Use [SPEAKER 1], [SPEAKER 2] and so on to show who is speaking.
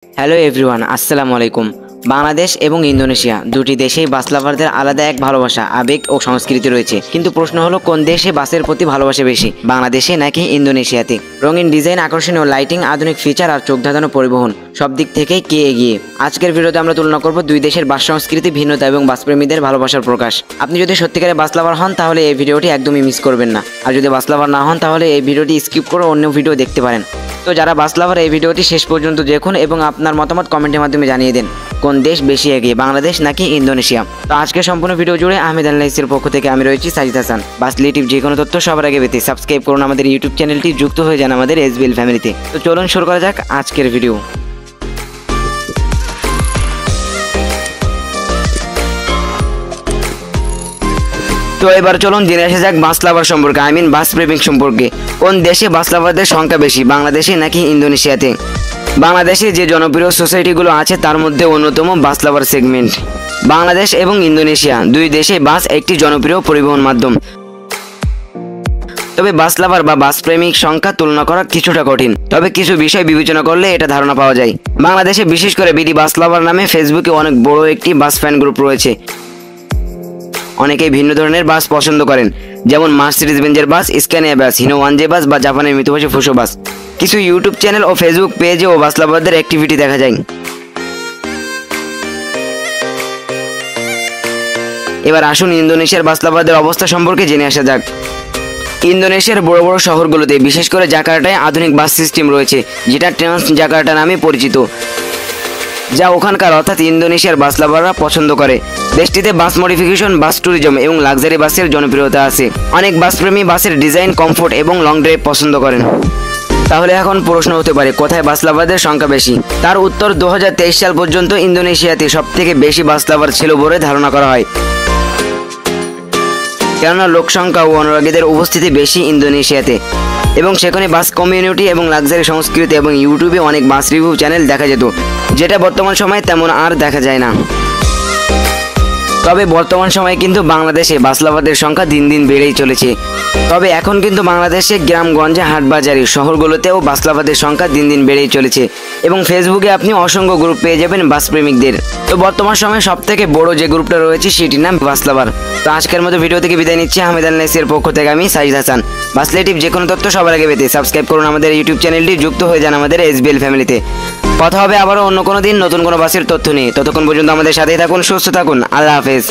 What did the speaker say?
[SPEAKER 1] Hello everyone, আসসালামু আলাইকুম। বাংলাদেশ এবং ইন্দোনেশিয়া দুটি দেশেই বাস লাভারদের আলাদা এক ভালোবাসা, আবেগ ও সংস্কৃতি রয়েছে। কিন্তু প্রশ্ন হলো, কোন দেশে বাসের প্রতি ভালোবাসা বেশি, বাংলাদেশে নাকি ইন্দোনেশিয়াতে? রঙিন ডিজাইন, আকর্ষণীয় লাইটিং, আধুনিক ফিচার আর চোখ ধাঁধানো পরিবহন, সব দিক থেকেই কে এগিয়ে? আজকের ভিডিওতে আমরা তুলনা করব দুই দেশের বাস সংস্কৃতি, ভিন্নতা এবং বাসপ্রেমীদের ভালোবাসার প্রকাশ। আপনি যদি সত্যিকারের বাস লাভার হন তাহলে এই ভিডিওটি একদমই মিস করবেন না, আর যদি বাস লাভার না হন তাহলে এই ভিডিওটি স্কিপ করে অন্য ভিডিও দেখতে পারেন। তো যারা বাস লাভার, এই ভিডিওটি শেষ পর্যন্ত দেখুন এবং আপনার মতামত কমেন্টের মাধ্যমে জানিয়ে দিন কোন দেশ বেশি এগিয়ে, বাংলাদেশ নাকি ইন্দোনেশিয়া। তো আজকে সম্পূর্ণ ভিডিও জুড়ে আহমেদ আনলাইসের পক্ষ থেকে আমি রয়েছি সাজিদ হাসান। বাস রিলেটিভ যে কোনো তথ্য সবার আগে পেতে সাবস্ক্রাইব করুন আমাদের ইউটিউব চ্যানেলটি, যুক্ত হয়ে যান আমাদের এসবিএল ফ্যামিলিতে। তো চলুন শুরু করা যাক আজকের ভিডিও। তো এবার চলুন জেনে আসা যাক বাস লাভার সম্পর্কে, বাস প্রেমিক সম্পর্কে। কোন দেশে বাস লাভারদের সংখ্যা বেশি, বাংলাদেশে নাকি ইন্দোনেশিয়াতে? বাংলাদেশে যে জনপ্রিয় সোসাইটিগুলো আছে তার মধ্যে অন্যতম বাস লাভার সেগমেন্ট। বাংলাদেশ এবং ইন্দোনেশিয়া দুই দেশে বাস একটি জনপ্রিয় পরিবহন মাধ্যম। তবে বাস লাভার বা বাস প্রেমিক সংখ্যা তুলনা করা কিছুটা কঠিন, তবে কিছু বিষয় বিবেচনা করলে এটা ধারণা পাওয়া যায়। বাংলাদেশে বিশেষ করে বিডি বাস লাভার নামে ফেসবুকে অনেক বড় একটি বাস ফ্যান গ্রুপ রয়েছে। অনেকেই ভিন্ন ধরনের বাস পছন্দ করেন, যেমন মার্সিডিজ বেঞ্জের বাস, স্ক্যানিয়া বাস, হিনো ওয়ানজে বাস বা জাপানের মৃতভাষী ফুসো বাস। কিছু ইউটিউব চ্যানেল ও ফেসবুক পেজে ও বাস লাভারদের অ্যাক্টিভিটি দেখা যায়। এবার আসুন ইন্দোনেশিয়ার বাস লাভারদের অবস্থা সম্পর্কে জেনে আসা যাক। ইন্দোনেশিয়ার বড় বড় শহরগুলোতে, বিশেষ করে জাকার্তায় আধুনিক বাস সিস্টেম রয়েছে, যেটা ট্রান্স জাকার্তা নামে পরিচিত, যা ওখানকার অর্থাৎ ইন্দোনেশিয়ার বাস লাভাররা পছন্দ করে। দেশটিতে বাস মডিফিকেশন, বাস ট্যুরিজম এবং লাক্সারি বাসের জনপ্রিয়তা আছে। অনেক বাসপ্রেমী বাসের ডিজাইন, কমফোর্ট এবং লং ড্রাইভ পছন্দ করেন। তাহলে এখন প্রশ্ন হতে পারে, কোথায় বাস লাভারদের সংখ্যা বেশি? তার উত্তর, 2023 সাল পর্যন্ত ইন্দোনেশিয়াতে সবথেকে বেশি বাস লাভার ছিল বলে ধারণা করা হয়, কেননা লোকসংখ্যা ও অনুরাগীদের উপস্থিতি বেশি ইন্দোনেশিয়াতে, এবং সেখানে বাস কমিউনিটি এবং লাক্সারি সংস্কৃতি এবং ইউটিউবে অনেক বাস রিভিউ চ্যানেল দেখা যেত, যেটা বর্তমান সময়ে তেমন আর দেখা যায় না। তবে বর্তমান সময়ে কিন্তু বাংলাদেশে বাস লাভারদের সংখ্যা দিন দিন বেড়েই চলেছে। তবে এখন কিন্তু বাংলাদেশে গ্রামগঞ্জে, হাটবাজারে, শহরগুলোতেও বাস লাভারদের সংখ্যা দিন দিন বেড়েই চলেছে, এবং ফেসবুকে আপনি অসংখ্য গ্রুপ পেয়ে যাবেন বাস প্রেমিকদের। তো বর্তমান সময়ে সব থেকে বড় যে গ্রুপটা রয়েছে সেটির নাম বাস লাভার। তো আজকের মতো ভিডিও থেকে বিদায় নিচ্ছি, আহমেদ আনলাইসের পক্ষ থেকে আমি সাজিদ হাসান। বাস রিলেটিভ যে কোনো তথ্য সবার আগে পেতে সাবস্ক্রাইব করুন আমাদের ইউটিউব চ্যানেলটি, যুক্ত হয়ে যান আমাদের এসবিএল ফ্যামিলিতে। কথা হবে আবারও অন্য কোনো দিন নতুন কোনো বাসের তথ্য নিয়ে। ততক্ষণ পর্যন্ত আমাদের সাথেই থাকুন, সুস্থ থাকুন, আল্লাহ হাফেজ।